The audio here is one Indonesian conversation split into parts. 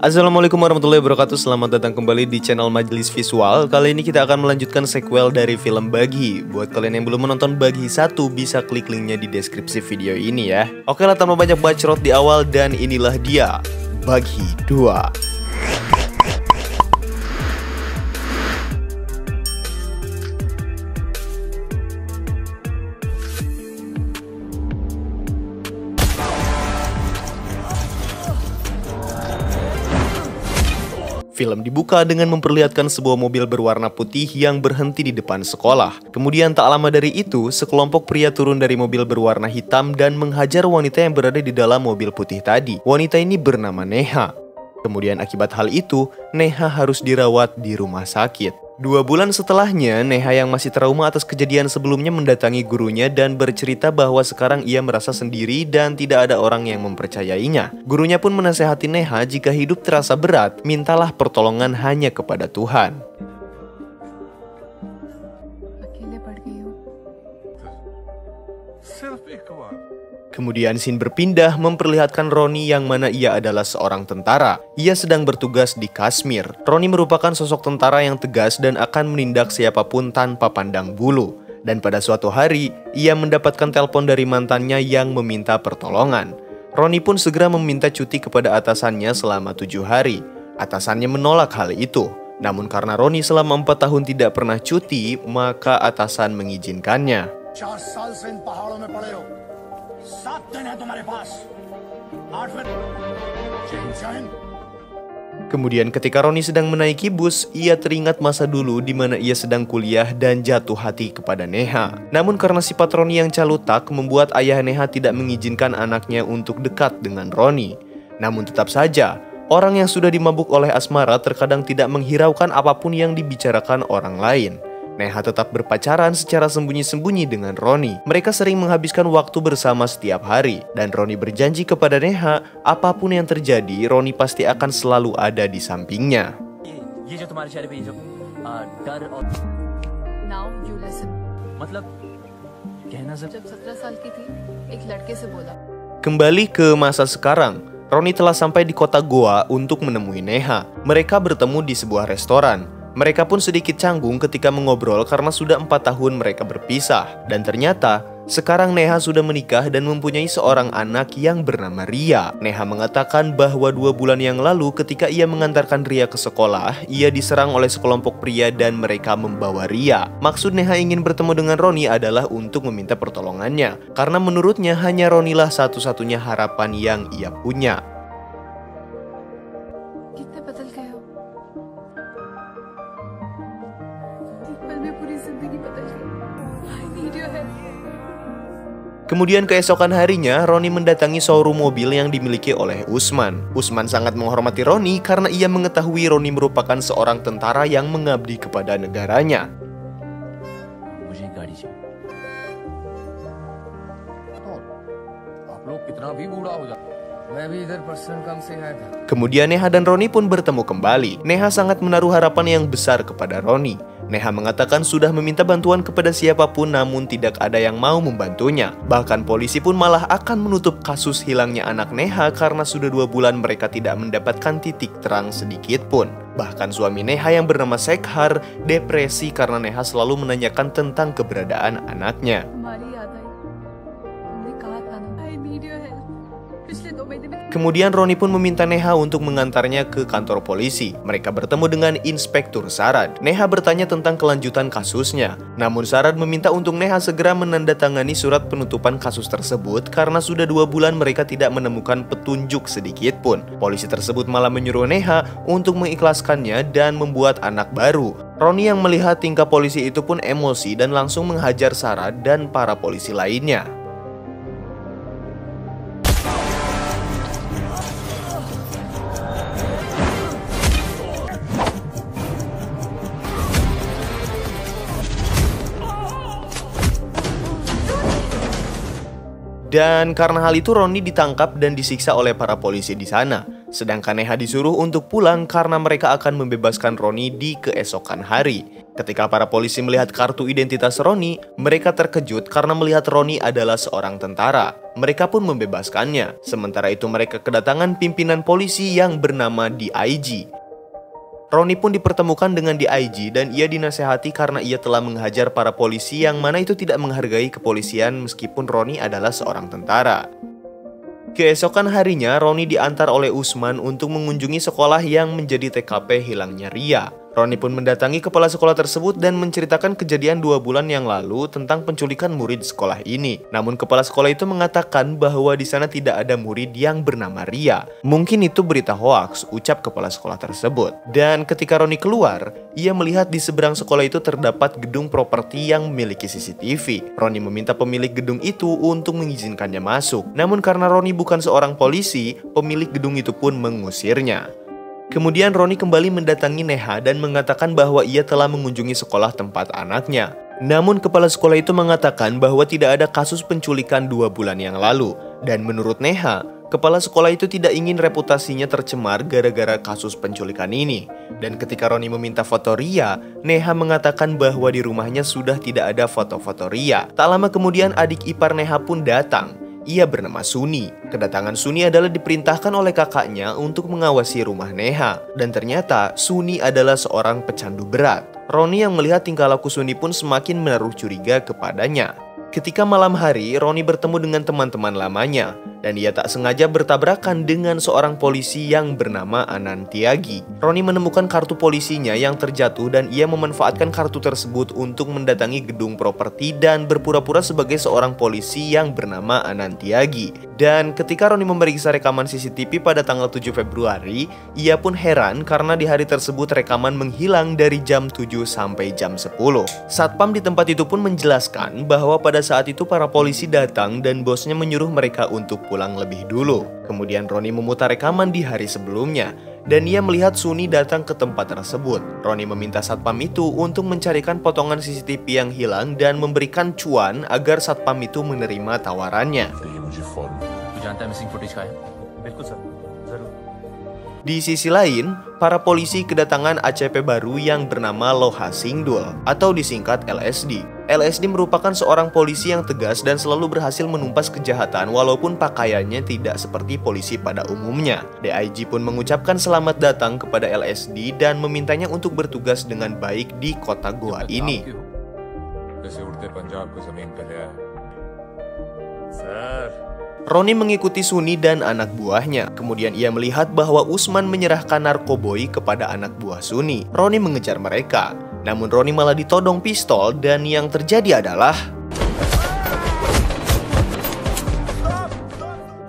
Assalamualaikum warahmatullahi wabarakatuh. Selamat datang kembali di channel Majelis Visual. Kali ini kita akan melanjutkan sequel dari film Baghi. Buat kalian yang belum menonton Baghi 1, bisa klik linknya di deskripsi video ini ya. Oke lah, tanpa banyak bacot di awal, dan inilah dia, Baghi 2. Film dibuka dengan memperlihatkan sebuah mobil berwarna putih yang berhenti di depan sekolah. Kemudian tak lama dari itu, sekelompok pria turun dari mobil berwarna hitam dan menghajar wanita yang berada di dalam mobil putih tadi. Wanita ini bernama Neha. Kemudian akibat hal itu, Neha harus dirawat di rumah sakit. 2 bulan setelahnya, Neha yang masih trauma atas kejadian sebelumnya mendatangi gurunya dan bercerita bahwa sekarang ia merasa sendiri dan tidak ada orang yang mempercayainya. Gurunya pun menasehati Neha, jika hidup terasa berat, mintalah pertolongan hanya kepada Tuhan. Kemudian scene berpindah memperlihatkan Roni yang mana ia adalah seorang tentara. Ia sedang bertugas di Kashmir. Roni merupakan sosok tentara yang tegas dan akan menindak siapapun tanpa pandang bulu. Dan pada suatu hari, ia mendapatkan telepon dari mantannya yang meminta pertolongan. Roni pun segera meminta cuti kepada atasannya selama 7 hari. Atasannya menolak hal itu. Namun karena Roni selama 4 tahun tidak pernah cuti, maka atasan mengizinkannya. Kemudian ketika Roni sedang menaiki bus, ia teringat masa dulu di mana ia sedang kuliah dan jatuh hati kepada Neha. Namun karena sifat Roni yang calutak membuat ayah Neha tidak mengizinkan anaknya untuk dekat dengan Roni. Namun tetap saja, orang yang sudah dimabuk oleh asmara terkadang tidak menghiraukan apapun yang dibicarakan orang lain. Neha tetap berpacaran secara sembunyi-sembunyi dengan Roni. Mereka sering menghabiskan waktu bersama setiap hari. Dan Roni berjanji kepada Neha, apapun yang terjadi, Roni pasti akan selalu ada di sampingnya. Kembali ke masa sekarang, Roni telah sampai di kota Goa untuk menemui Neha. Mereka bertemu di sebuah restoran. Mereka pun sedikit canggung ketika mengobrol karena sudah 4 tahun mereka berpisah. Dan ternyata, sekarang Neha sudah menikah dan mempunyai seorang anak yang bernama Ria. Neha mengatakan bahwa 2 bulan yang lalu ketika ia mengantarkan Ria ke sekolah, ia diserang oleh sekelompok pria dan mereka membawa Ria. Maksud Neha ingin bertemu dengan Roni adalah untuk meminta pertolongannya. Karena menurutnya hanya Ronilah satu-satunya harapan yang ia punya. Kemudian keesokan harinya, Roni mendatangi showroom mobil yang dimiliki oleh Usman. Usman sangat menghormati Roni karena ia mengetahui Roni merupakan seorang tentara yang mengabdi kepada negaranya. Kemudian Neha dan Roni pun bertemu kembali. Neha sangat menaruh harapan yang besar kepada Roni. Neha mengatakan sudah meminta bantuan kepada siapapun namun tidak ada yang mau membantunya. Bahkan polisi pun malah akan menutup kasus hilangnya anak Neha karena sudah 2 bulan mereka tidak mendapatkan titik terang sedikit pun. Bahkan suami Neha yang bernama Sekhar depresi karena Neha selalu menanyakan tentang keberadaan anaknya. Kemudian Roni pun meminta Neha untuk mengantarnya ke kantor polisi. Mereka bertemu dengan Inspektur Sarad. Neha bertanya tentang kelanjutan kasusnya. Namun Sarad meminta untuk Neha segera menandatangani surat penutupan kasus tersebut karena sudah 2 bulan mereka tidak menemukan petunjuk sedikit pun. Polisi tersebut malah menyuruh Neha untuk mengikhlaskannya dan membuat anak baru. Roni yang melihat tingkah polisi itu pun emosi dan langsung menghajar Sarad dan para polisi lainnya. Dan karena hal itu Roni ditangkap dan disiksa oleh para polisi di sana. Sedangkan Neha disuruh untuk pulang karena mereka akan membebaskan Roni di keesokan hari. Ketika para polisi melihat kartu identitas Roni, mereka terkejut karena melihat Roni adalah seorang tentara. Mereka pun membebaskannya. Sementara itu mereka kedatangan pimpinan polisi yang bernama DIG. Roni pun dipertemukan dengan DIG dan ia dinasehati karena ia telah menghajar para polisi yang mana itu tidak menghargai kepolisian meskipun Roni adalah seorang tentara. Keesokan harinya, Roni diantar oleh Usman untuk mengunjungi sekolah yang menjadi TKP hilangnya Ria. Roni pun mendatangi kepala sekolah tersebut dan menceritakan kejadian 2 bulan yang lalu tentang penculikan murid sekolah ini. Namun kepala sekolah itu mengatakan bahwa di sana tidak ada murid yang bernama Ria. Mungkin itu berita hoaks, ucap kepala sekolah tersebut. Dan ketika Roni keluar, ia melihat di seberang sekolah itu terdapat gedung properti yang memiliki CCTV. Roni meminta pemilik gedung itu untuk mengizinkannya masuk. Namun karena Roni bukan seorang polisi, pemilik gedung itu pun mengusirnya. Kemudian Roni kembali mendatangi Neha dan mengatakan bahwa ia telah mengunjungi sekolah tempat anaknya. Namun kepala sekolah itu mengatakan bahwa tidak ada kasus penculikan 2 bulan yang lalu. Dan menurut Neha, kepala sekolah itu tidak ingin reputasinya tercemar gara-gara kasus penculikan ini. Dan ketika Roni meminta foto Ria, Neha mengatakan bahwa di rumahnya sudah tidak ada foto-foto Ria. Tak lama kemudian adik ipar Neha pun datang. Ia bernama Suni. Kedatangan Suni adalah diperintahkan oleh kakaknya untuk mengawasi rumah Neha. Dan ternyata Suni adalah seorang pecandu berat. Roni yang melihat tingkah laku Suni pun semakin menaruh curiga kepadanya. Ketika malam hari, Roni bertemu dengan teman-teman lamanya. Dan ia tak sengaja bertabrakan dengan seorang polisi yang bernama Anantiagi. Roni menemukan kartu polisinya yang terjatuh dan ia memanfaatkan kartu tersebut untuk mendatangi gedung properti dan berpura-pura sebagai seorang polisi yang bernama Anantiagi. Dan ketika Roni memeriksa rekaman CCTV pada tanggal 7 Februari, ia pun heran karena di hari tersebut rekaman menghilang dari jam 7 sampai jam 10. Satpam di tempat itu pun menjelaskan bahwa pada saat itu para polisi datang dan bosnya menyuruh mereka untuk pulang lebih dulu. Kemudian Roni memutar rekaman di hari sebelumnya dan ia melihat Suni datang ke tempat tersebut. Roni meminta satpam itu untuk mencarikan potongan CCTV yang hilang dan memberikan cuan agar satpam itu menerima tawarannya. Di sisi lain, para polisi kedatangan ACP baru yang bernama Loha Singdul atau disingkat LSD. LSD merupakan seorang polisi yang tegas dan selalu berhasil menumpas kejahatan walaupun pakaiannya tidak seperti polisi pada umumnya. DIG pun mengucapkan selamat datang kepada LSD dan memintanya untuk bertugas dengan baik di kota Goa ini. Roni mengikuti Suni dan anak buahnya. Kemudian ia melihat bahwa Usman menyerahkan narkoboy kepada anak buah Suni. Roni mengejar mereka. Namun Roni malah ditodong pistol dan yang terjadi adalah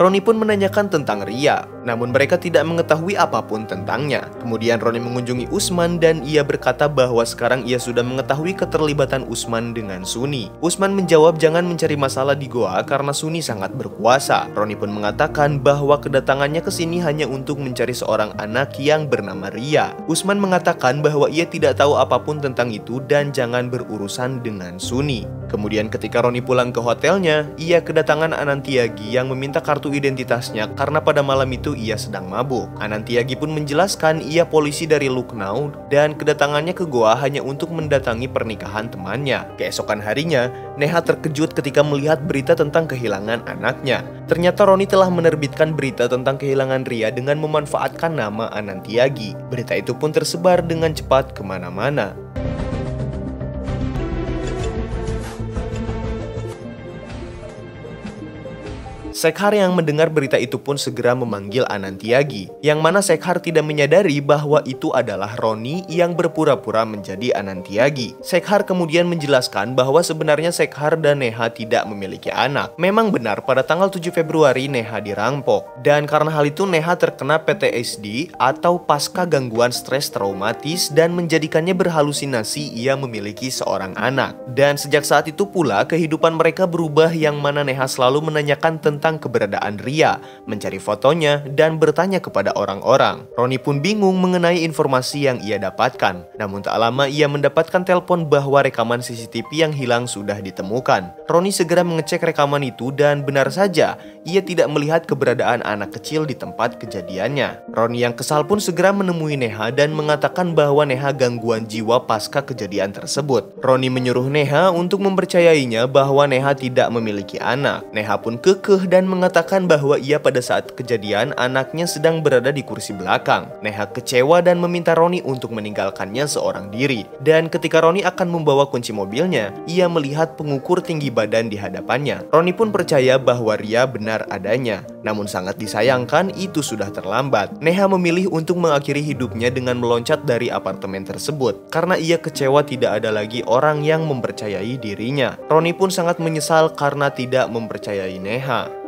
Roni pun menanyakan tentang Ria, namun mereka tidak mengetahui apapun tentangnya. Kemudian Roni mengunjungi Usman dan ia berkata bahwa sekarang ia sudah mengetahui keterlibatan Usman dengan Suni. Usman menjawab jangan mencari masalah di Goa karena Suni sangat berkuasa. Roni pun mengatakan bahwa kedatangannya ke sini hanya untuk mencari seorang anak yang bernama Ria. Usman mengatakan bahwa ia tidak tahu apapun tentang itu dan jangan berurusan dengan Suni. Kemudian ketika Roni pulang ke hotelnya, ia kedatangan Anantiagi yang meminta kartu identitasnya karena pada malam itu ia sedang mabuk. Anantiagi pun menjelaskan ia polisi dari Lucknow dan kedatangannya ke Goa hanya untuk mendatangi pernikahan temannya. Keesokan harinya, Neha terkejut ketika melihat berita tentang kehilangan anaknya. Ternyata Roni telah menerbitkan berita tentang kehilangan Ria dengan memanfaatkan nama Anantiagi. Berita itu pun tersebar dengan cepat kemana-mana. Sekhar yang mendengar berita itu pun segera memanggil Anantiagi, yang mana Sekhar tidak menyadari bahwa itu adalah Roni yang berpura-pura menjadi Anantiagi. Sekhar kemudian menjelaskan bahwa sebenarnya Sekhar dan Neha tidak memiliki anak. Memang benar pada tanggal 7 Februari Neha dirampok, dan karena hal itu Neha terkena PTSD atau pasca gangguan stres traumatis dan menjadikannya berhalusinasi ia memiliki seorang anak. Dan sejak saat itu pula kehidupan mereka berubah yang mana Neha selalu menanyakan tentang tentang keberadaan Ria, mencari fotonya, dan bertanya kepada orang-orang. Roni pun bingung mengenai informasi yang ia dapatkan. Namun tak lama ia mendapatkan telepon bahwa rekaman CCTV yang hilang sudah ditemukan. Roni segera mengecek rekaman itu dan benar saja, ia tidak melihat keberadaan anak kecil di tempat kejadiannya. Roni yang kesal pun segera menemui Neha dan mengatakan bahwa Neha gangguan jiwa pasca kejadian tersebut. Roni menyuruh Neha untuk mempercayainya bahwa Neha tidak memiliki anak. Neha pun kekeh dan mengatakan bahwa ia pada saat kejadian anaknya sedang berada di kursi belakang. Neha kecewa dan meminta Roni untuk meninggalkannya seorang diri. Dan ketika Roni akan membawa kunci mobilnya, ia melihat pengukur tinggi badan di hadapannya. Roni pun percaya bahwa Ria benar adanya. Namun sangat disayangkan itu sudah terlambat. Neha memilih untuk mengakhiri hidupnya dengan meloncat dari apartemen tersebut karena ia kecewa tidak ada lagi orang yang mempercayai dirinya. Roni pun sangat menyesal karena tidak mempercayai Neha.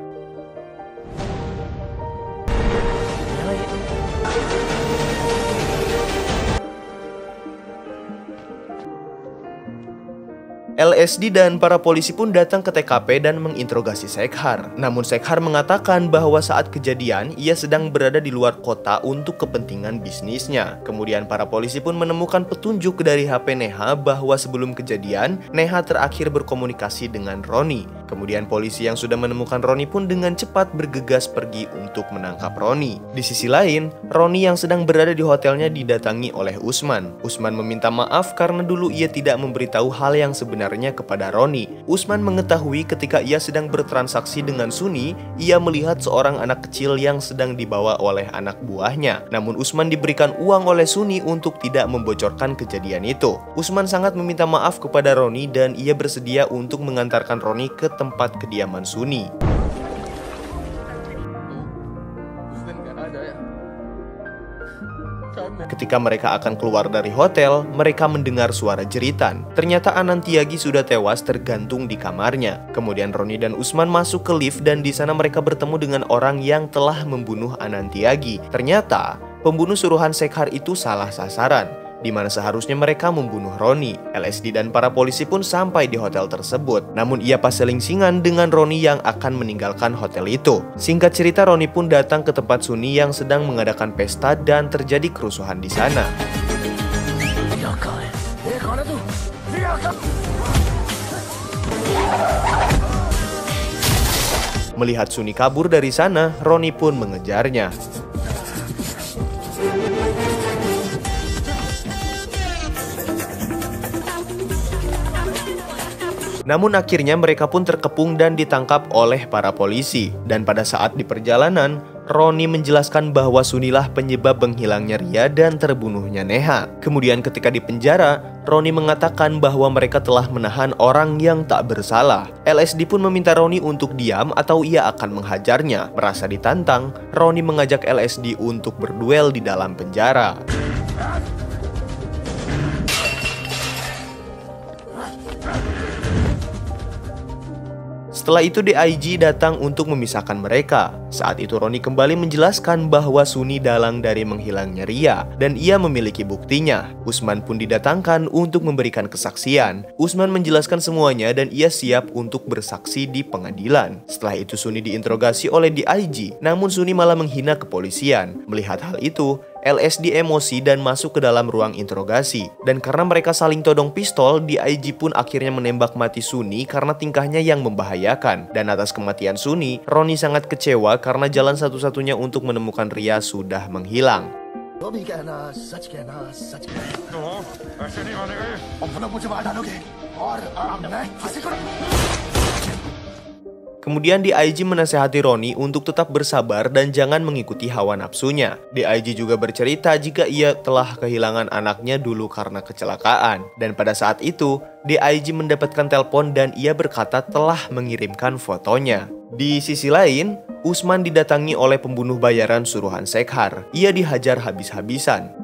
LSD dan para polisi pun datang ke TKP dan menginterogasi Shekhar. Namun Shekhar mengatakan bahwa saat kejadian ia sedang berada di luar kota untuk kepentingan bisnisnya. Kemudian para polisi pun menemukan petunjuk dari HP Neha bahwa sebelum kejadian Neha terakhir berkomunikasi dengan Roni. Kemudian polisi yang sudah menemukan Roni pun dengan cepat bergegas pergi untuk menangkap Roni. Di sisi lain, Roni yang sedang berada di hotelnya didatangi oleh Usman. Usman meminta maaf karena dulu ia tidak memberitahu hal yang sebenarnya kepada Roni. Usman mengetahui ketika ia sedang bertransaksi dengan Suni, ia melihat seorang anak kecil yang sedang dibawa oleh anak buahnya. Namun Usman diberikan uang oleh Suni untuk tidak membocorkan kejadian itu. Usman sangat meminta maaf kepada Roni dan ia bersedia untuk mengantarkan Roni ke tempat kediaman Suni. Ketika mereka akan keluar dari hotel, mereka mendengar suara jeritan. Ternyata Anantiagi sudah tewas tergantung di kamarnya. Kemudian Roni dan Usman masuk ke lift dan di sana mereka bertemu dengan orang yang telah membunuh Anantiagi. Ternyata pembunuh suruhan Shekhar itu salah sasaran, di mana seharusnya mereka membunuh Roni. LSD dan para polisi pun sampai di hotel tersebut. Namun ia pas selingsingan dengan Roni yang akan meninggalkan hotel itu. Singkat cerita, Roni pun datang ke tempat Suni yang sedang mengadakan pesta dan terjadi kerusuhan di sana. Melihat Suni kabur dari sana, Roni pun mengejarnya. Namun akhirnya mereka pun terkepung dan ditangkap oleh para polisi. Dan pada saat di perjalanan, Roni menjelaskan bahwa Sunilah penyebab menghilangnya Ria dan terbunuhnya Neha. Kemudian ketika di penjara, Roni mengatakan bahwa mereka telah menahan orang yang tak bersalah. LSD pun meminta Roni untuk diam atau ia akan menghajarnya. Merasa ditantang, Roni mengajak LSD untuk berduel di dalam penjara. Setelah itu DIG datang untuk memisahkan mereka. Saat itu Roni kembali menjelaskan bahwa Suni dalang dari menghilangnya Ria dan ia memiliki buktinya. Usman pun didatangkan untuk memberikan kesaksian. Usman menjelaskan semuanya dan ia siap untuk bersaksi di pengadilan. Setelah itu Suni diinterogasi oleh DIG, namun Suni malah menghina kepolisian. Melihat hal itu, LSD emosi dan masuk ke dalam ruang interogasi. Dan karena mereka saling todong pistol, DIG pun akhirnya menembak mati Suni karena tingkahnya yang membahayakan. Dan atas kematian Suni, Roni sangat kecewa karena jalan satu-satunya untuk menemukan Ria sudah menghilang. Kemudian DIG menasehati Roni untuk tetap bersabar dan jangan mengikuti hawa nafsunya. DIG juga bercerita jika ia telah kehilangan anaknya dulu karena kecelakaan. Dan pada saat itu, DIG mendapatkan telepon dan ia berkata telah mengirimkan fotonya. Di sisi lain, Usman didatangi oleh pembunuh bayaran suruhan Shekhar. Ia dihajar habis-habisan.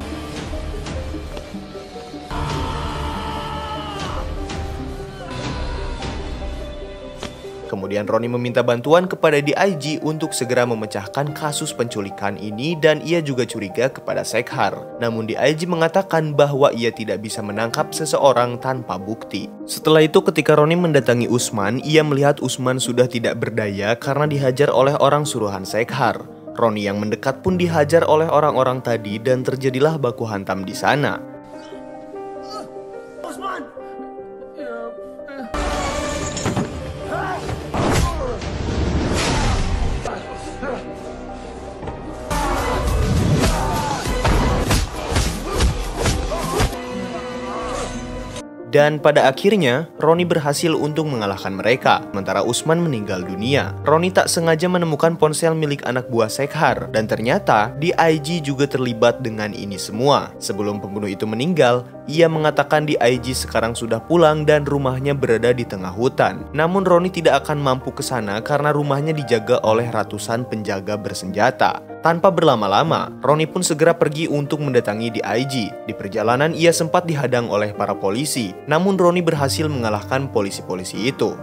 Kemudian Roni meminta bantuan kepada DIG untuk segera memecahkan kasus penculikan ini dan ia juga curiga kepada Shekhar. Namun DIG mengatakan bahwa ia tidak bisa menangkap seseorang tanpa bukti. Setelah itu ketika Roni mendatangi Usman, ia melihat Usman sudah tidak berdaya karena dihajar oleh orang suruhan Shekhar. Roni yang mendekat pun dihajar oleh orang-orang tadi dan terjadilah baku hantam di sana. Dan pada akhirnya, Roni berhasil untuk mengalahkan mereka, sementara Usman meninggal dunia. Roni tak sengaja menemukan ponsel milik anak buah Shekhar, dan ternyata DIG juga terlibat dengan ini semua. Sebelum pembunuh itu meninggal, ia mengatakan DIG sekarang sudah pulang dan rumahnya berada di tengah hutan. Namun Roni tidak akan mampu ke sana karena rumahnya dijaga oleh ratusan penjaga bersenjata. Tanpa berlama-lama, Roni pun segera pergi untuk mendatangi DIG. Di perjalanan ia sempat dihadang oleh para polisi, namun Roni berhasil mengalahkan polisi-polisi itu.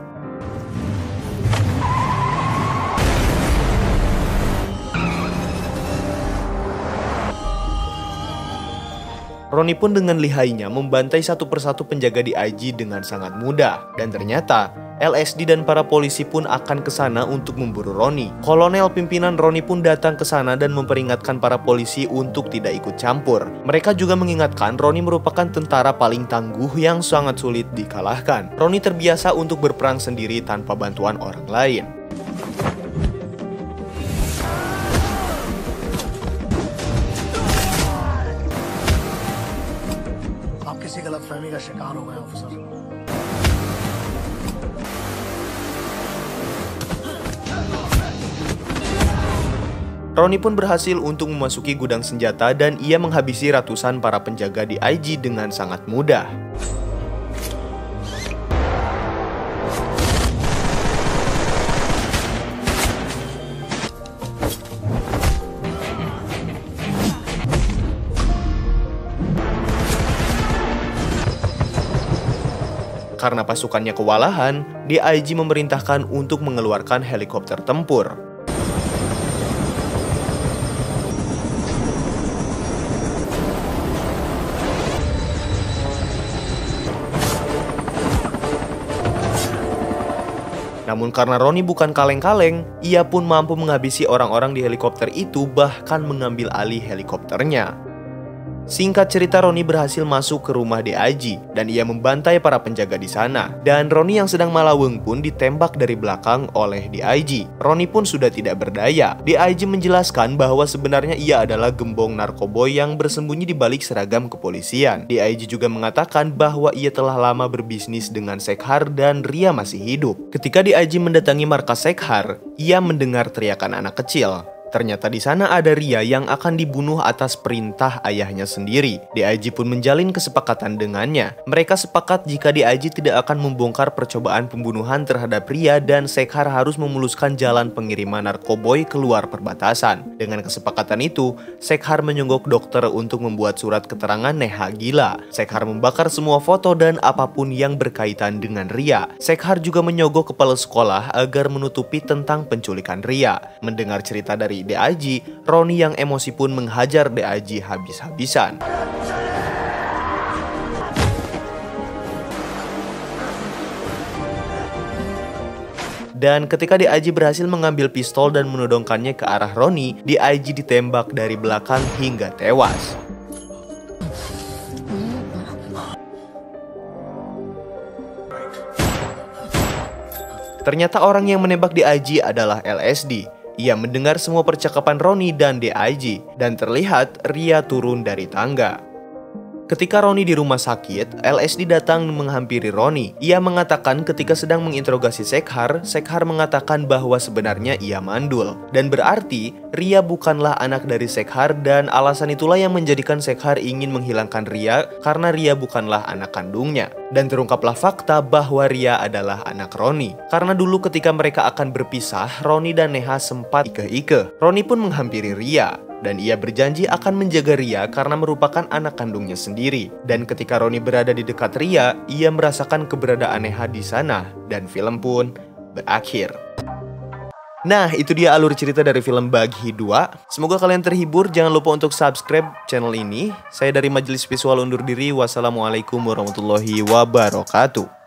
Roni pun dengan lihainya membantai satu persatu penjaga DIG dengan sangat mudah. Dan ternyata LSD dan para polisi pun akan ke sana untuk memburu Roni. Kolonel pimpinan Roni pun datang ke sana dan memperingatkan para polisi untuk tidak ikut campur. Mereka juga mengingatkan Roni merupakan tentara paling tangguh yang sangat sulit dikalahkan. Roni terbiasa untuk berperang sendiri tanpa bantuan orang lain. किसी गलतफहमी का शिकार हो गए officer. Roni pun berhasil untuk memasuki gudang senjata dan ia menghabisi ratusan para penjaga DIG dengan sangat mudah. Karena pasukannya kewalahan, DIG memerintahkan untuk mengeluarkan helikopter tempur. Namun karena Roni bukan kaleng-kaleng, ia pun mampu menghabisi orang-orang di helikopter itu, bahkan mengambil alih helikopternya. Singkat cerita, Roni berhasil masuk ke rumah DIG dan ia membantai para penjaga di sana. Dan Roni yang sedang malaweng pun ditembak dari belakang oleh DIG. Roni pun sudah tidak berdaya. DIG menjelaskan bahwa sebenarnya ia adalah gembong narkoboy yang bersembunyi di balik seragam kepolisian. DIG juga mengatakan bahwa ia telah lama berbisnis dengan Shekhar dan Ria masih hidup. Ketika DIG mendatangi markas Shekhar, ia mendengar teriakan anak kecil. Ternyata di sana ada Ria yang akan dibunuh atas perintah ayahnya sendiri. DIG pun menjalin kesepakatan dengannya. Mereka sepakat jika DIG tidak akan membongkar percobaan pembunuhan terhadap Ria dan Shekhar harus memuluskan jalan pengiriman narkoboy keluar perbatasan. Dengan kesepakatan itu, Shekhar menyogok dokter untuk membuat surat keterangan Neha gila. Shekhar membakar semua foto dan apapun yang berkaitan dengan Ria. Shekhar juga menyogok kepala sekolah agar menutupi tentang penculikan Ria. Mendengar cerita dari DIG, Roni yang emosi pun menghajar DIG habis-habisan. Dan ketika DIG berhasil mengambil pistol dan menodongkannya ke arah Roni, DIG ditembak dari belakang hingga tewas. Ternyata orang yang menembak DIG adalah LSD. Ia mendengar semua percakapan Roni dan DIG, dan terlihat Ria turun dari tangga. Ketika Roni di rumah sakit, LSD datang menghampiri Roni. Ia mengatakan ketika sedang menginterogasi Shekhar, Shekhar mengatakan bahwa sebenarnya ia mandul. Dan berarti Ria bukanlah anak dari Shekhar, dan alasan itulah yang menjadikan Shekhar ingin menghilangkan Ria karena Ria bukanlah anak kandungnya. Dan terungkaplah fakta bahwa Ria adalah anak Roni. Karena dulu ketika mereka akan berpisah, Roni dan Neha sempat ike-ike. Roni pun menghampiri Ria. Dan ia berjanji akan menjaga Ria karena merupakan anak kandungnya sendiri. Dan ketika Roni berada di dekat Ria, ia merasakan keberadaan Neha di sana. Dan film pun berakhir. Nah, itu dia alur cerita dari film Baghi 2. Semoga kalian terhibur. Jangan lupa untuk subscribe channel ini. Saya dari Majelis Visual undur diri. Wassalamualaikum warahmatullahi wabarakatuh.